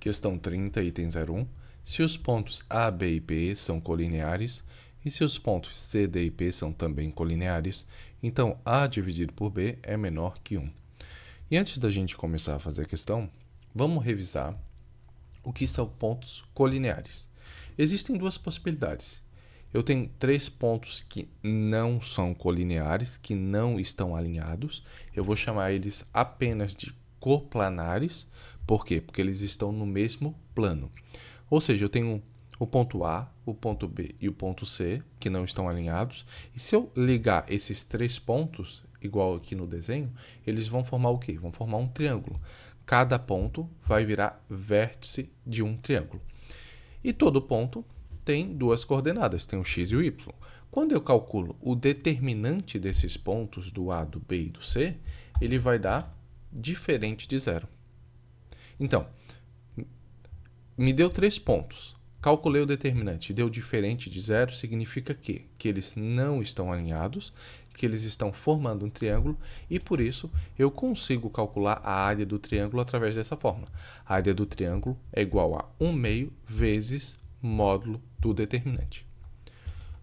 Questão 30, item 01. Se os pontos A, B e P são colineares, e se os pontos C, D e P são também colineares, então A dividido por B é menor que 1. E antes da gente começar a fazer a questão, vamos revisar o que são pontos colineares. Existem duas possibilidades. Eu tenho 3 pontos que não são colineares, que não estão alinhados. Eu vou chamar eles apenas de coplanares. Por quê? Porque eles estão no mesmo plano. Ou seja, eu tenho o ponto A, o ponto B e o ponto C, que não estão alinhados. E se eu ligar esses 3 pontos, igual aqui no desenho, eles vão formar o quê? Vão formar um triângulo. Cada ponto vai virar vértice de um triângulo. E todo ponto tem duas coordenadas, tem o x e o y. Quando eu calculo o determinante desses pontos do A, do B e do C, ele vai dar diferente de zero. Então, me deu 3 pontos. Calculei o determinante, deu diferente de zero, significa que eles não estão alinhados, que eles estão formando um triângulo e, por isso, eu consigo calcular a área do triângulo através dessa fórmula. A área do triângulo é igual a 1 meio vezes módulo do determinante.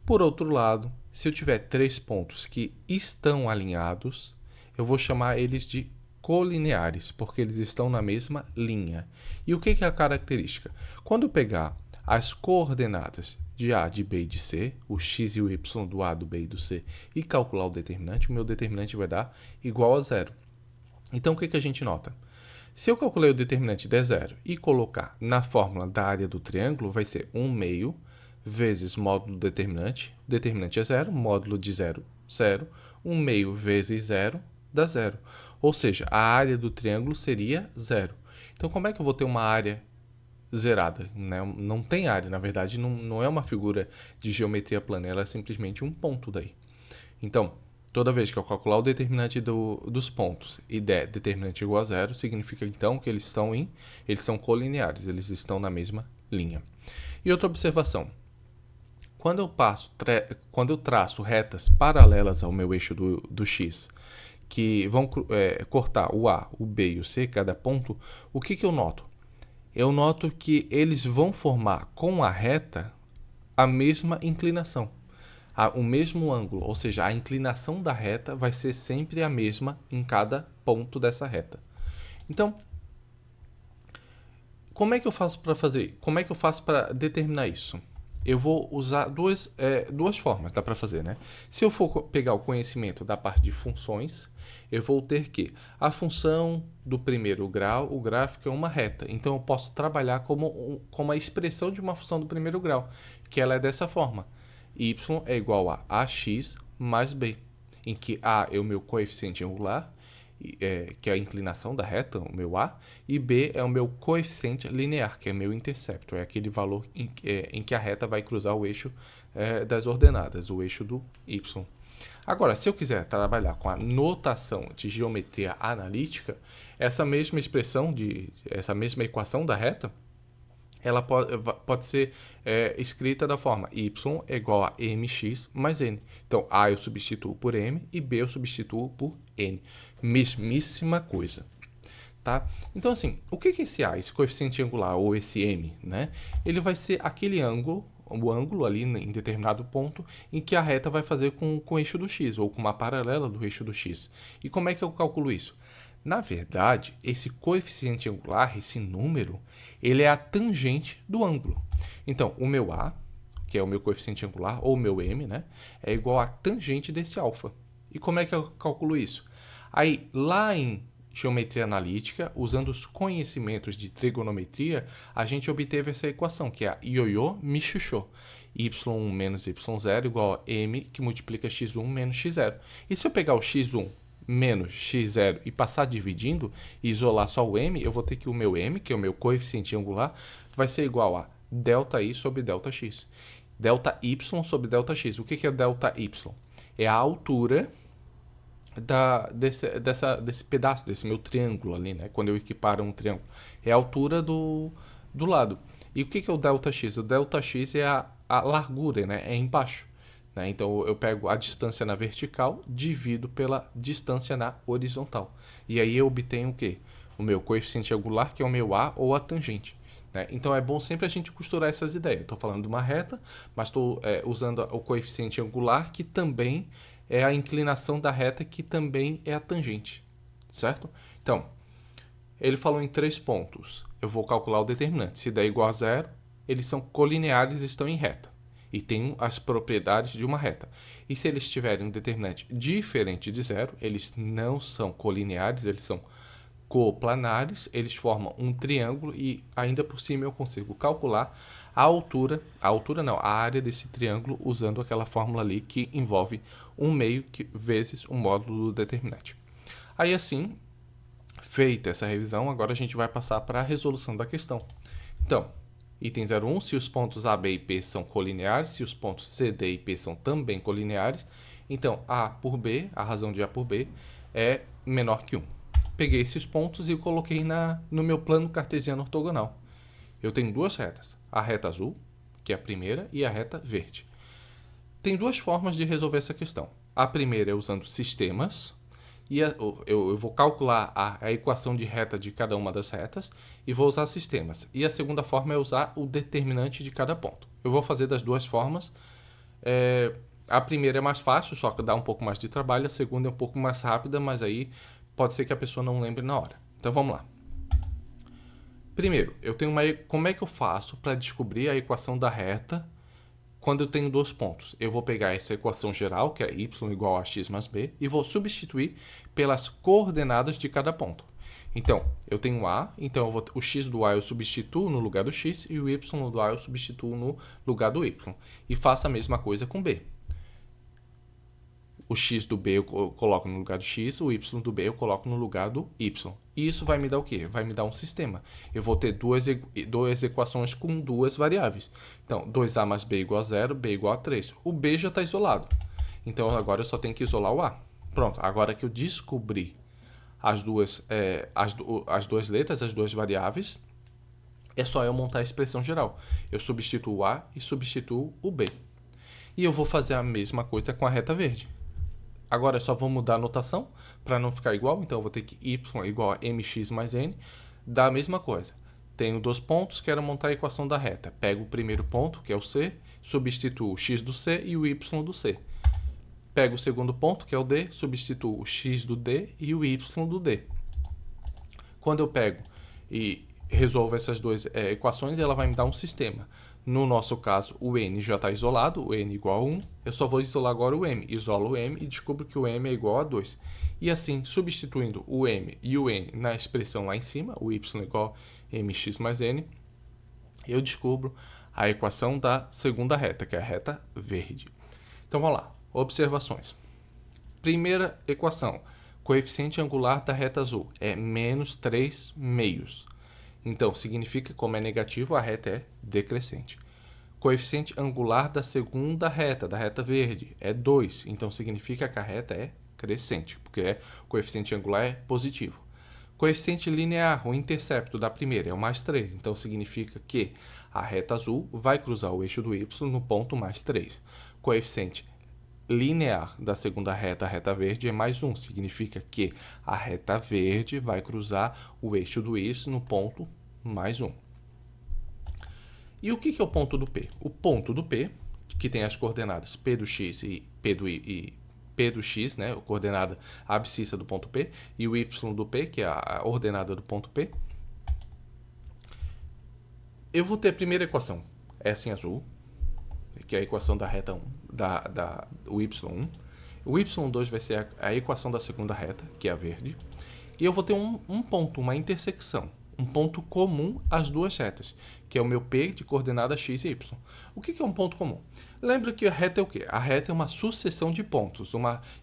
Por outro lado, se eu tiver 3 pontos que estão alinhados, eu vou chamar eles de colineares, porque eles estão na mesma linha. E o que é a característica? Quando eu pegar as coordenadas de A, de B e de C, o x e o y do A, do B e do C, e calcular o determinante, o meu determinante vai dar igual a zero. Então, o que a gente nota? Se eu calculei o determinante de zero e colocar na fórmula da área do triângulo, vai ser 1 meio vezes módulo do determinante. O determinante é zero, módulo de zero, zero. 1 meio vezes zero dá zero. Ou seja, a área do triângulo seria zero. Então, como é que eu vou ter uma área zerada? Não tem área, na verdade, não é uma figura de geometria plana, ela é simplesmente um ponto daí. Então, toda vez que eu calcular o determinante dos pontos e der determinante igual a zero, significa então que eles são colineares, eles estão na mesma linha. E outra observação, quando eu traço retas paralelas ao meu eixo do x, que vão cortar o A, o B e o C, cada ponto, o que eu noto? Eu noto que eles vão formar com a reta a mesma inclinação, o mesmo ângulo, ou seja, a inclinação da reta vai ser sempre a mesma em cada ponto dessa reta. Então, como é que eu faço para determinar isso? Eu vou usar duas formas, dá para fazer, né? Se eu for pegar o conhecimento da parte de funções, eu vou ter que a função do primeiro grau, o gráfico é uma reta. Então, eu posso trabalhar como a expressão de uma função do primeiro grau, que ela é dessa forma. Y é igual a ax mais b, em que a é o meu coeficiente angular, que é a inclinação da reta, o meu A, e B é o meu coeficiente linear, que é o meu intercepto, é aquele valor em que a reta vai cruzar o eixo das ordenadas, o eixo do Y. Agora, se eu quiser trabalhar com a notação de geometria analítica, essa mesma essa mesma equação da reta, ela pode ser escrita da forma y é igual a mx mais n. Então, A eu substituo por m e B eu substituo por n. Mesmíssima coisa. Tá? Então, assim, o que é esse A, esse coeficiente angular, ou esse m? Né? Ele vai ser aquele ângulo, o ângulo ali em determinado ponto, em que a reta vai fazer com o eixo do x, ou com uma paralela do eixo do x. E como é que eu calculo isso? Na verdade, esse coeficiente angular, esse número, ele é a tangente do ângulo. Então, o meu A, que é o meu coeficiente angular, ou o meu m, né, é igual à tangente desse alfa. E como é que eu calculo isso? Aí, lá em geometria analítica, usando os conhecimentos de trigonometria, a gente obteve essa equação, que é a ioiô michuchô. y1 menos y0 igual a m, que multiplica x1 menos x0. E se eu pegar o x1 menos x0 e passar dividindo e isolar só o m, eu vou ter que o meu m, que é o meu coeficiente angular, vai ser igual a ΔI sobre ΔX. ΔY sobre ΔX. O que é ΔY? É a altura desse pedaço, desse meu triângulo ali, né? Quando eu equiparo um triângulo. É a altura do lado. E o que é o ΔX? O ΔX é a largura, né? É embaixo. Né? Então, eu pego a distância na vertical, divido pela distância na horizontal. E aí eu obtenho o quê? O meu coeficiente angular, que é o meu A, ou a tangente. né? Então é bom sempre a gente costurar essas ideias. Estou falando de uma reta, mas estou usando o coeficiente angular, que também é a inclinação da reta, que também é a tangente, certo? Então, ele falou em 3 pontos. Eu vou calcular o determinante. Se der igual a zero, eles são colineares e estão em reta. E têm as propriedades de uma reta. E se eles tiverem um determinante diferente de zero, eles não são colineares, eles são coplanares, eles formam um triângulo e ainda por cima eu consigo calcular a área desse triângulo usando aquela fórmula ali que envolve 1 meio vezes o módulo do determinante. Aí assim, feita essa revisão, agora a gente vai passar para a resolução da questão. Então, item 01, se os pontos A, B e P são colineares, se os pontos C, D e P são também colineares, então A por B, a razão de A por B, é menor que 1. Peguei esses pontos e coloquei no meu plano cartesiano ortogonal. Eu tenho 2 retas, a reta azul, que é a primeira, e a reta verde. Tem 2 formas de resolver essa questão. A primeira é usando sistemas, e eu vou calcular a equação de reta de cada uma das retas e vou usar sistemas. E a segunda forma é usar o determinante de cada ponto. Eu vou fazer das 2 formas. A primeira é mais fácil, só que dá um pouco mais de trabalho. A segunda é um pouco mais rápida, mas aí pode ser que a pessoa não lembre na hora. Então vamos lá. Primeiro, como é que eu faço para descobrir a equação da reta quando eu tenho 2 pontos? Eu vou pegar essa equação geral, que é y igual a x mais b, e vou substituir pelas coordenadas de cada ponto. Então, eu tenho A, então o x do A eu substituo no lugar do x, e o y do A eu substituo no lugar do y. E faço a mesma coisa com B. O x do B eu coloco no lugar do x, o y do B eu coloco no lugar do y. E isso vai me dar o quê? Vai me dar um sistema. Eu vou ter duas equações com 2 variáveis. Então, 2a mais b igual a 0, b igual a 3. O b já está isolado. Então, agora eu só tenho que isolar o a. Pronto, agora que eu descobri as duas letras, as 2 variáveis, é só eu montar a expressão geral. Eu substituo o a e substituo o b. E eu vou fazer a mesma coisa com a reta verde. Agora eu só vou mudar a notação para não ficar igual, então eu vou ter que y igual a mx mais n, dá a mesma coisa. Tenho 2 pontos, quero montar a equação da reta. Pego o primeiro ponto, que é o C, substituo o x do C e o y do C. Pego o segundo ponto, que é o D, substituo o x do D e o y do D. Quando eu pego e resolvo essas 2 equações, ela vai me dar um sistema. No nosso caso, o n já está isolado, o n igual a 1. Eu só vou isolar agora o m. Isolo o m e descubro que o m é igual a 2. E assim, substituindo o m e o n na expressão lá em cima, o y igual a mx mais n, eu descubro a equação da segunda reta, que é a reta verde. Então vamos lá, observações. Primeira equação, coeficiente angular da reta azul é menos 3 meios. Então, significa que, como é negativo, a reta é decrescente. Coeficiente angular da segunda reta, da reta verde, é 2. Então, significa que a reta é crescente, porque o coeficiente angular é positivo. Coeficiente linear, o intercepto da primeira, é o mais 3. Então, significa que a reta azul vai cruzar o eixo do y no ponto mais 3. Coeficiente linear da segunda reta, a reta verde, é mais 1. Significa que a reta verde vai cruzar o eixo do y no ponto mais 1. E o que é o ponto do P? O ponto do P, que tem as coordenadas P do x e P do x, né, a coordenada abscissa do ponto P, e o y do P, que é a ordenada do ponto P. Eu vou ter a primeira equação, essa em azul, que é a equação da reta 1, o y1. O y2 vai ser a equação da segunda reta, que é a verde. E eu vou ter um ponto, uma intersecção, um ponto comum às 2 retas, que é o meu P de coordenada x e y. O que é um ponto comum? Lembra que a reta é o quê? A reta é uma sucessão de pontos,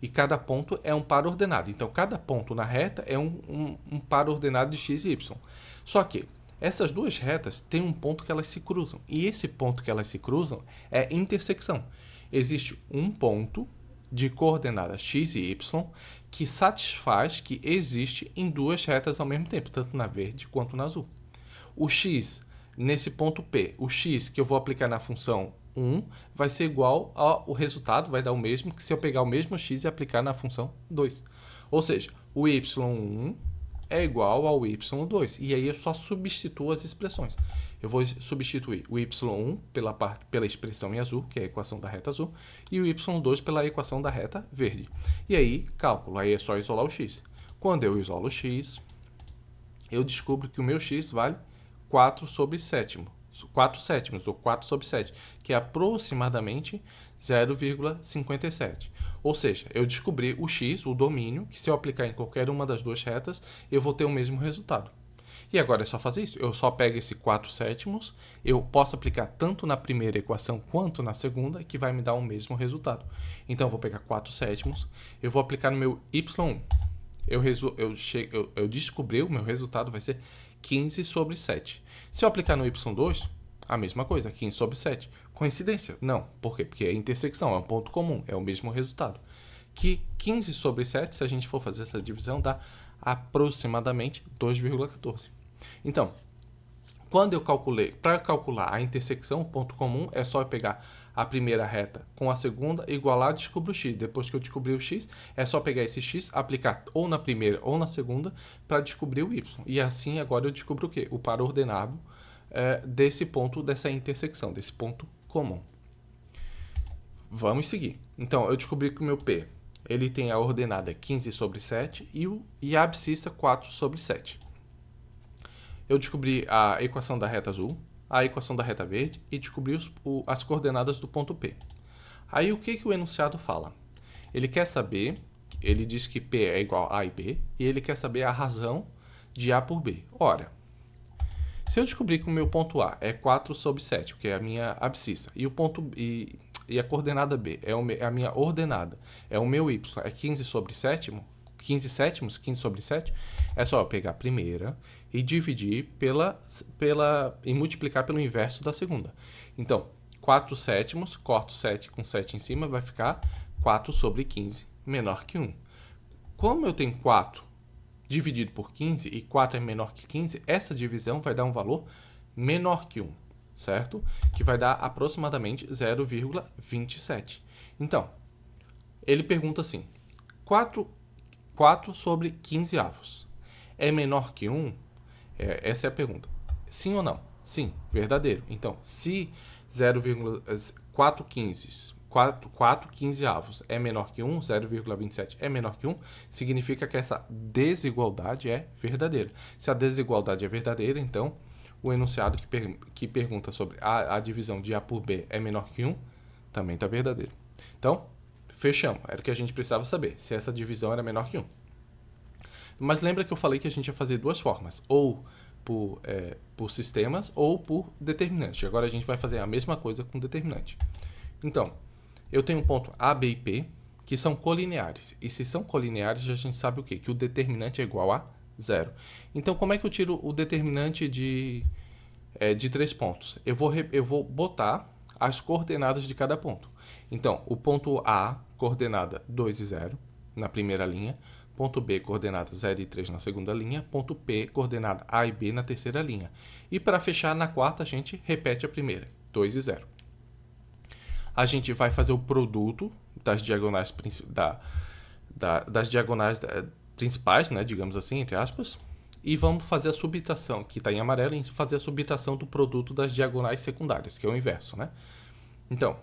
e cada ponto é um par ordenado. Então, cada ponto na reta é um par ordenado de x e y. Só que essas 2 retas têm um ponto que elas se cruzam. E esse ponto que elas se cruzam é intersecção. Existe um ponto de coordenada x e y que satisfaz que existe em 2 retas ao mesmo tempo, tanto na verde quanto na azul. O x, nesse ponto P, o x que eu vou aplicar na função 1 vai ser igual ao resultado, vai dar o mesmo que se eu pegar o mesmo x e aplicar na função 2. Ou seja, o y1 é igual ao y2. E aí eu só substituo as expressões. Eu vou substituir o y1 pela expressão em azul, que é a equação da reta azul, e o y2 pela equação da reta verde. E aí, cálculo. Aí é só isolar o x. Quando eu isolo o x, eu descubro que o meu x vale 4 sobre sétimo. 4 sétimos, ou 4 sobre 7, que é aproximadamente 0,57. Ou seja, eu descobri o x, o domínio, que se eu aplicar em qualquer uma das duas retas, eu vou ter o mesmo resultado. E agora é só fazer isso. Eu só pego esse 4 sétimos, eu posso aplicar tanto na primeira equação quanto na segunda, que vai me dar o mesmo resultado. Então, eu vou pegar 4 sétimos, eu vou aplicar no meu y1. Eu descobri, o meu resultado vai ser 15 sobre 7. Se eu aplicar no y2, a mesma coisa, 15 sobre 7. Coincidência? Não. Por quê? Porque é intersecção, é um ponto comum, é o mesmo resultado. Que 15 sobre 7, se a gente for fazer essa divisão, dá aproximadamente 2,14. Então, quando eu calculei, para calcular a intersecção, o ponto comum, é só eu pegar a primeira reta com a segunda, igualar, descubro o x. Depois que eu descobri o x, é só pegar esse x, aplicar ou na primeira ou na segunda, para descobrir o y. E assim, agora eu descubro o quê? O par ordenado desse ponto, dessa intersecção, desse ponto comum. Vamos seguir. Então, eu descobri que o meu P, ele tem a ordenada 15 sobre 7 e a abscissa 4 sobre 7. Eu descobri a equação da reta azul, a equação da reta verde e descobri as coordenadas do ponto P. Aí, o que o enunciado fala? Ele quer saber, ele diz que P é igual a A e B, e ele quer saber a razão de A por B. Ora, se eu descobrir que o meu ponto A é 4 sobre 7, que é a minha abscissa, e a coordenada B é a minha ordenada, é o meu y, é 15 sobre 7, 15 sétimos, 15 sobre 7, é só eu pegar a primeira e dividir e multiplicar pelo inverso da segunda. Então, 4 sétimos, corto 7 com 7 em cima, vai ficar 4 sobre 15, menor que 1. Como eu tenho 4 dividido por 15 e 4 é menor que 15, essa divisão vai dar um valor menor que 1, certo? Que vai dar aproximadamente 0,27. Então, ele pergunta assim, 4 sobre 15 avos é menor que 1? Essa é a pergunta. Sim ou não? Sim, verdadeiro. Então, se 0,4 15 avos é menor que 1, 0,27 é menor que 1, significa que essa desigualdade é verdadeira. Se a desigualdade é verdadeira, então o enunciado que pergunta sobre a divisão de A por B é menor que 1, também está verdadeiro. Então, fechamos. Era o que a gente precisava saber, se essa divisão era menor que 1. Mas lembra que eu falei que a gente ia fazer duas formas, ou por sistemas ou por determinante. Agora a gente vai fazer a mesma coisa com determinante. Então, eu tenho um ponto A, B e P, que são colineares. E se são colineares, a gente sabe o quê? Que o determinante é igual a 0. Então, como é que eu tiro o determinante de 3 pontos? Eu vou botar as coordenadas de cada ponto. Então, o ponto A, coordenada 2 e 0, na primeira linha. Ponto B, coordenada 0 e 3 na segunda linha. Ponto P, coordenada A e B na terceira linha. E para fechar, na quarta, a gente repete a primeira, 2 e 0. A gente vai fazer o produto das diagonais, das diagonais principais, né, digamos assim, entre aspas, e vamos fazer a subtração, que está em amarelo, e fazer a subtração do produto das diagonais secundárias, que é o inverso, né? Então,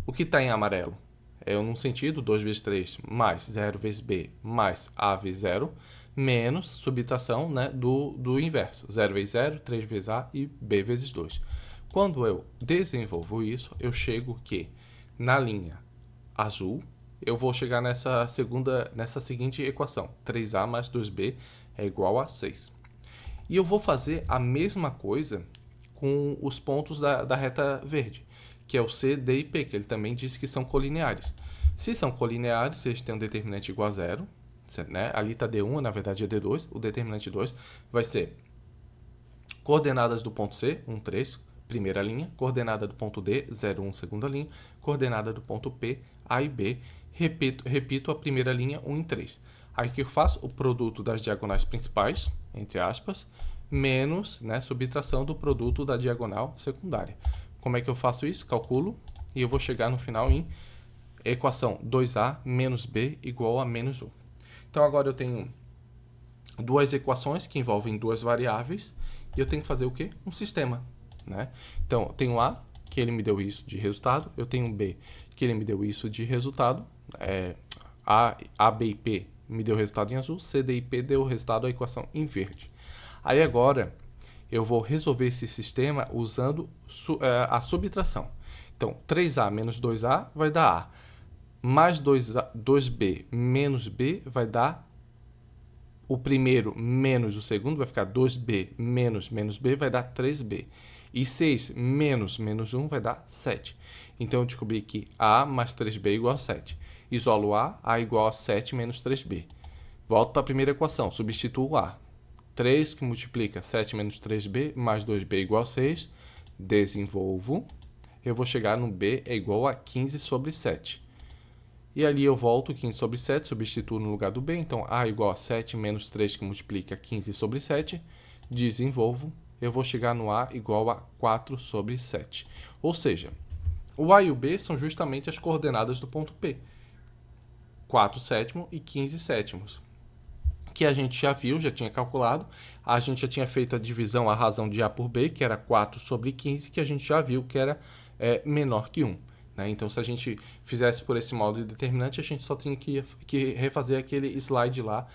o que está em amarelo é num sentido, 2 vezes 3 mais 0 vezes B mais A vezes 0, menos subtração, né, do inverso, 0 vezes 0, 3 vezes A e B vezes 2. Quando eu desenvolvo isso, eu chego que na linha azul, eu vou chegar nessa seguinte equação, 3A mais 2B é igual a 6. E eu vou fazer a mesma coisa com os pontos da reta verde, que é o C, D e P, que ele também disse que são colineares. Se são colineares, eles têm um determinante igual a 0, né? Ali está D1, na verdade é D2, o determinante 2 vai ser coordenadas do ponto C, 1, 3, primeira linha, coordenada do ponto D, 0, 1, segunda linha, coordenada do ponto P, A e B, repito a primeira linha, 1 e 3. Aí o que eu faço? O produto das diagonais principais, entre aspas, menos, né, subtração do produto da diagonal secundária. Como é que eu faço isso? Calculo e eu vou chegar no final em equação 2A menos B igual a menos 1. Então agora eu tenho duas equações que envolvem duas variáveis e eu tenho que fazer o quê? Um sistema, né? Então, eu tenho A, que ele me deu isso de resultado, eu tenho B, que ele me deu isso de resultado, A, B e P me deu o resultado em azul, C, D e P deu o resultado da equação em verde. Aí agora, eu vou resolver esse sistema usando a subtração. Então, 3A menos 2A vai dar A, mais 2B menos B vai dar o primeiro menos o segundo, vai ficar 2B menos B, vai dar 3B. E 6 menos 1 vai dar 7. Então, eu descobri que A mais 3B é igual a 7. Isolo A igual a 7 menos 3B. Volto para a primeira equação, substituo A. 3 que multiplica 7 menos 3B mais 2B igual a 6. Desenvolvo. Eu vou chegar no B é igual a 15 sobre 7. E ali eu volto 15 sobre 7, substituo no lugar do B. Então, A igual a 7 menos 3 que multiplica 15 sobre 7. Desenvolvo. Eu vou chegar no A igual a 4 sobre 7. Ou seja, o A e o B são justamente as coordenadas do ponto P. 4 sétimos e 15 sétimos. Que a gente já viu, já tinha calculado. A gente já tinha feito a divisão, a razão de A por B, que era 4 sobre 15, que a gente já viu que era menor que 1. Né? Então, se a gente fizesse por esse modo de determinante, a gente só tinha que refazer aquele slide lá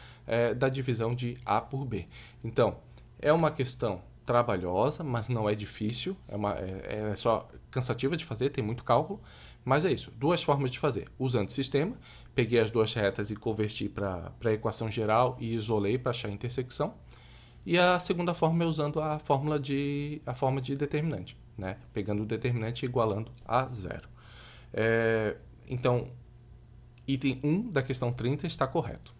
da divisão de A por B. Então, é uma questão trabalhosa, mas não é difícil, é só cansativa de fazer, tem muito cálculo, mas é isso. Duas formas de fazer. Usando sistema, peguei as duas retas e converti para a equação geral e isolei para achar a intersecção. E a segunda forma é usando a forma de determinante, né? Pegando o determinante e igualando a zero. Então, item 1 da questão 30 está correto.